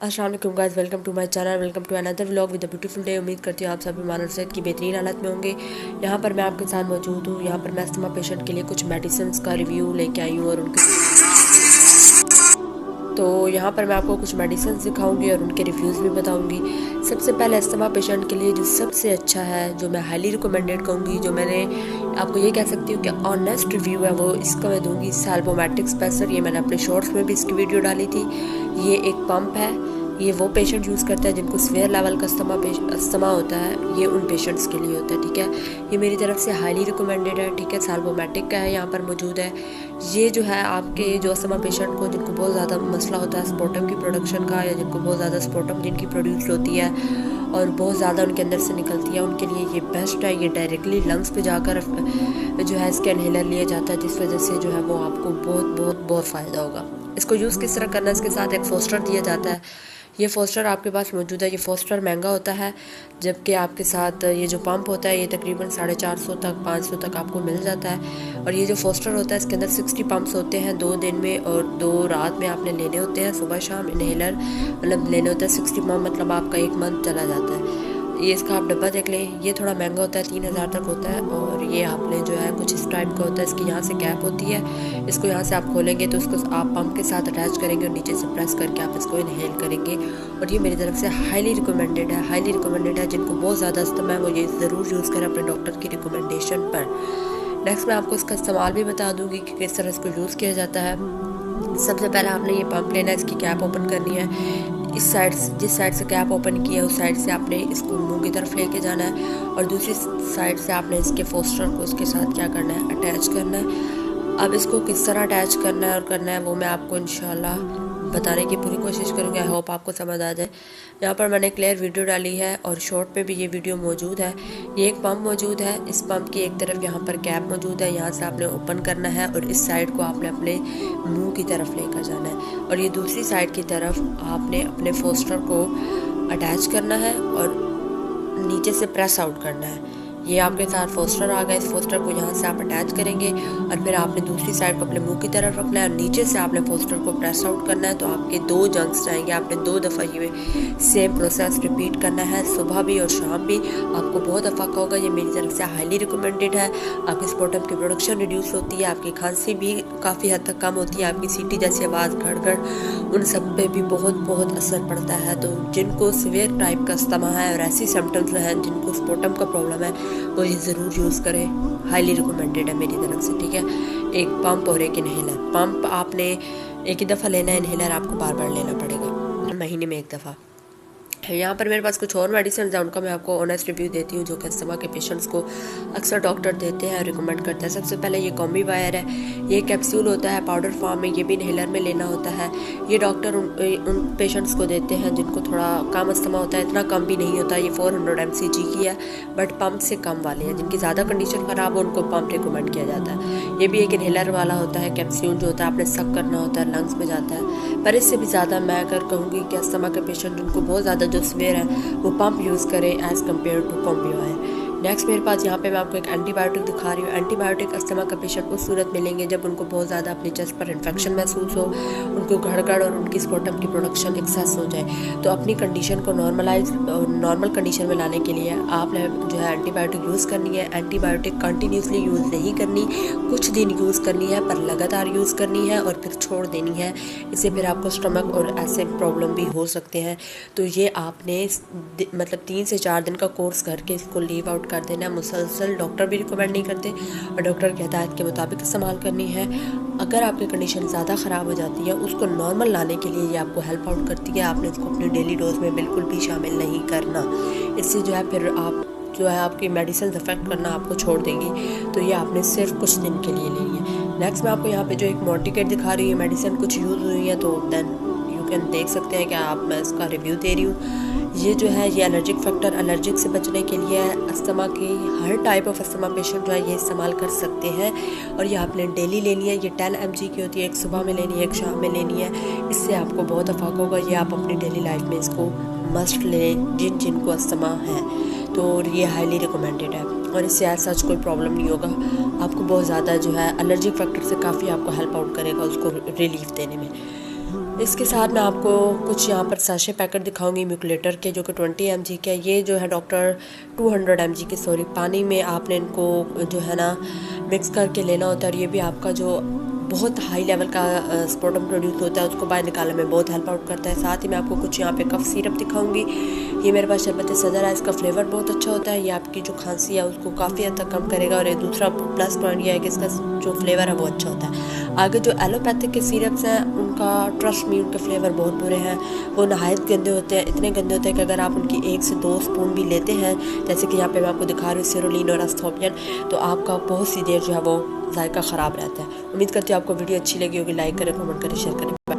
अस्सलाम वालेकुम guys, welcome to my channel, welcome to another vlog with a beautiful day. उम्मीद करती हूँ आप सभी मानव सेहत की बेहतरीन हालत में होंगे। यहाँ पर मैं आपके साथ मौजूद हूँ। यहाँ पर मैं अस्थमा पेशेंट के लिए कुछ मेडिसिन का रिव्यू लेके आई हूँ और उनके तो यहाँ पर मैं आपको कुछ मेडिसिन दिखाऊंगी और उनके रिव्यूज़ भी बताऊंगी। सबसे पहले अस्थमा पेशेंट के लिए जो सबसे अच्छा है, जो मैं हाईली रिकमेंडेड कहूँगी, जो मैंने आपको ये कह सकती हूँ कि ऑनेस्ट रिव्यू है, वो इसका मैं दूंगी साल्बोमैटिक स्पेसर। ये मैंने अपने शॉर्ट्स में भी इसकी वीडियो डाली थी। ये एक पंप है, ये वो पेशेंट यूज़ करता है जिनको स्वेयर लेवल का अस्थमा होता है। ये उन पेशेंट्स के लिए होता है, ठीक है। ये मेरी तरफ से हाईली रिकमेंडेड है, ठीक है। साल्बोमैटिक का है, यहाँ पर मौजूद है। ये जो है आपके जो अस्थमा पेशेंट को जिनको बहुत ज़्यादा मसला होता है स्पोटम की प्रोडक्शन का, या जिनको बहुत ज़्यादा स्पोटम जिनकी प्रोड्यूस होती है और बहुत ज़्यादा उनके अंदर से निकलती है, उनके लिए ये बेस्ट है। ये डायरेक्टली लंग्स पे जाकर जो है इसके इनहेलर लिया जाता है, जिस वजह से जो है वो आपको बहुत बहुत बहुत फ़ायदा होगा। इसको यूज़ किस तरह करना है, इसके साथ एक फोस्टर दिया जाता है। ये फोस्टर आपके पास मौजूद है। ये फोस्टर महंगा होता है, जबकि आपके साथ ये जो पंप होता है ये तकरीबन 450 तक 500 तक आपको मिल जाता है। और ये जो फोस्टर होता है इसके अंदर 60 पंप्स होते हैं, 2 दिन में और 2 रात में आपने लेने होते हैं, सुबह शाम इनहेलर मतलब लेने होता है 60 पंप, मतलब आपका 1 मंथ चला जाता है। ये इसका आप डब्बा देख लें, ये थोड़ा महंगा होता है, 3000 तक होता है। और ये आपने जो है कुछ इस टाइप का होता है, इसकी यहाँ से कैप होती है, इसको यहाँ से आप खोलेंगे तो उसको आप पंप के साथ अटैच करेंगे और नीचे से प्रेस करके आप इसको इनहेल करेंगे। और ये मेरी तरफ से हाईली रिकमेंडेड है, हाईली रिकमेंडेड है। जिनको बहुत ज़्यादा अस्थमा है वो ये ज़रूर यूज़ करें अपने डॉक्टर की रिकमेंडेशन पर। नेक्स्ट मैं आपको इसका इस्तेमाल भी बता दूँगी कि किस तरह इसको यूज़ किया जाता है। सबसे पहले आपने ये पंप लेना है, इसकी कैप ओपन करनी है। इस साइड से, जिस साइड से कैप ओपन किया है उस साइड से आपने इसको मुंह की तरफ लेके जाना है और दूसरी साइड से आपने इसके फोस्टर को इसके साथ क्या करना है, अटैच करना है। अब इसको किस तरह अटैच करना है और करना है वो मैं आपको इंशाल्लाह बताने की पूरी कोशिश करूँगी। आई होप आपको समझ आ जाए। यहाँ पर मैंने क्लियर वीडियो डाली है और शॉर्ट पे भी ये वीडियो मौजूद है। ये एक पंप मौजूद है, इस पंप की एक तरफ यहाँ पर कैप मौजूद है, यहाँ से आपने ओपन करना है और इस साइड को आपने अपने मुंह की तरफ लेकर जाना है और ये दूसरी साइड की तरफ आपने अपने फोस्टर को अटैच करना है और नीचे से प्रेस आउट करना है। ये आपके साथ फोस्टर आ गया, इस फोस्टर को यहाँ से आप अटैच करेंगे और फिर आपने दूसरी साइड को अपने मुंह की तरफ रखना है और नीचे से आपने फोस्टर को प्रेस आउट करना है। तो आपके 2 जंक्स जाएंगे, आपने 2 दफ़ा ये सेम प्रोसेस रिपीट करना है, सुबह भी और शाम भी। आपको बहुत अफाका होगा। ये मेरी तरफ से हाईली रिकमेंडेड है। आपकी स्पोटम की प्रोडक्शन रिड्यूस होती है, आपकी खांसी भी काफ़ी हद तक कम होती है, आपकी सीटी जैसी आवाज़ गड़गड़ उन सब पे भी बहुत बहुत असर पड़ता है। तो जिनको सीवियर टाइप का अस्थमा है और ऐसी सिम्टम्स हैं, जिनको स्पोटम का प्रॉब्लम है, वो ये ज़रूर यूज़ करें। हाईली रिकमेंडेड है मेरी तरफ से, ठीक है। एक पंप और एक इनहेलर। पंप आपने एक ही दफ़ा लेना है, इनहेलर आपको बार बार लेना पड़ेगा, महीने में 1 दफ़ा। यहाँ पर मेरे पास कुछ और मेडिसिन है, उनका मैं आपको ऑनेस्ट रिव्यू देती हूँ, जो कि अस्थमा के पेशेंट्स को अक्सर डॉक्टर देते हैं और रिकमेंड करते हैं। सबसे पहले ये कॉम्बी वायर है, ये कैप्सूल होता है पाउडर फॉर्म में, ये भी इनहेलर में लेना होता है। ये डॉक्टर उन पेशेंट्स को देते हैं जिनको थोड़ा कम अस्थमा होता है, इतना कम भी नहीं होता। ये 400 mcg की है, बट पंप से कम वाले हैं। जिनकी ज़्यादा कंडीशन ख़राब हो उनको पंप रिकमेंड किया जाता है। ये भी एक इनहेलर वाला होता है, कैप्सूल जो होता है आपने सक करना होता है, लंग्स में जाता है। पर इससे भी ज़्यादा मैं अगर कहूँगी कि अस्थमा के पेशेंट जिनको बहुत ज़्यादा जो स्वेयर है वो पंप यूज़ करें as compare to combi wire. Next मेरे पास यहाँ पे मैं आपको एक एंटीबायोटिक दिखा रही हूँ। एंटीबायोटिक अस्थमा का पेशेंट उस सूरत में लेंगे जब उनको बहुत ज़्यादा अपनी चेस्ट पर इन्फेक्शन महसूस हो, उनको गड़गड़ और उनकी स्पोटम की प्रोडक्शन एक्सेस हो जाए। तो अपनी कंडीशन को नॉर्मल कंडीशन में लाने के लिए आपने जो है एंटीबायोटिक यूज़ करनी है। एंटीबायोटिक कंटिन्यूसली यूज़ नहीं करनी, कुछ दिन यूज़ करनी है पर लगातार यूज़ करनी है और फिर छोड़ देनी है। इससे फिर आपको स्टमक और ऐसे प्रॉब्लम भी हो सकते हैं। तो ये आपने मतलब 3 से 4 दिन का कोर्स करके इसको लीव आउट कर देना है। मुसलसल डॉक्टर भी रिकमेंड नहीं करते और डॉक्टर की हिदायत के मुताबिक इस्तेमाल करनी है। अगर आपकी कंडीशन ज़्यादा ख़राब हो जाती है, उसको नॉर्मल लाने के लिए ये आपको हेल्प आउट करती है। आपने इसको अपनी डेली डोज में बिल्कुल भी शामिल नहीं करना, इससे जो है फिर आप जो है आपकी मेडिसिन अफेक्ट करना आपको छोड़ देंगी। तो ये आपने सिर्फ कुछ दिन के लिए लेनी है। नेक्स्ट मैं आपको यहाँ पे जो एक मॉर्टिकेट दिखा रही हूँ, मेडिसिन कुछ यूज़ हुई है तो देन यू कैन देख सकते हैं कि मैं इसका रिव्यू दे रही हूँ। ये जो है ये एलर्जिक फैक्टर, एलर्जिक से बचने के लिए अस्थमा की हर टाइप ऑफ अस्थमा पेशेंट जो है ये इस्तेमाल कर सकते हैं और ये आपने डेली लेनी है। ये 10 mg की होती है, एक सुबह में लेनी है, एक शाम में लेनी है। इससे आपको बहुत अफाक होगा। ये आप अपनी डेली लाइफ में इसको मस्ट लें जिनको अस्थमा है। तो ये हाईली रिकमेंडेड है और इससे ऐसा कोई प्रॉब्लम नहीं होगा। आपको बहुत ज़्यादा जो है एलर्जिक फैक्टर से काफ़ी आपको हेल्प आउट करेगा उसको रिलीफ देने में। इसके साथ मैं आपको कुछ यहाँ पर साशे पैकेट दिखाऊंगी म्यूकुलेटर के, जो कि 20 mg के। ये जो है डॉक्टर 200 mg के सॉरी पानी में आपने इनको जो है ना मिक्स करके लेना होता है। और ये भी आपका जो बहुत हाई लेवल का स्पोर्टम प्रोड्यूस होता है उसको बाहर निकालने में बहुत हेल्प आउट करता है। साथ ही मैं आपको कुछ यहाँ पे कफ सिरप दिखाऊंगी। ये मेरे पास शरबत सदर है, इसका फ्लेवर बहुत अच्छा होता है। ये आपकी जो खांसी है उसको काफ़ी हद तक कम करेगा। और ये दूसरा प्लस पॉइंट ये है कि इसका जो फ्लेवर है वो अच्छा होता है। आगे जो एलोपैथिक के सिरप्स हैं उनका ट्रस्ट मी उनके फ्लेवर बहुत बुरे हैं, वो नहायत गंदे होते हैं, इतने गंदे होते हैं कि अगर आप उनकी 1 से 2 स्पून भी लेते हैं, जैसे कि यहाँ पे मैं आपको दिखा रही हूँ सेरोलिन और एस्थोपियन, तो आपका बहुत सी देर जो है वो जायका ख़राब रहता है। उम्मीद करती हूँ आपको वीडियो अच्छी लगी होगी। लाइक करें, कमेंट करें, शेयर करें।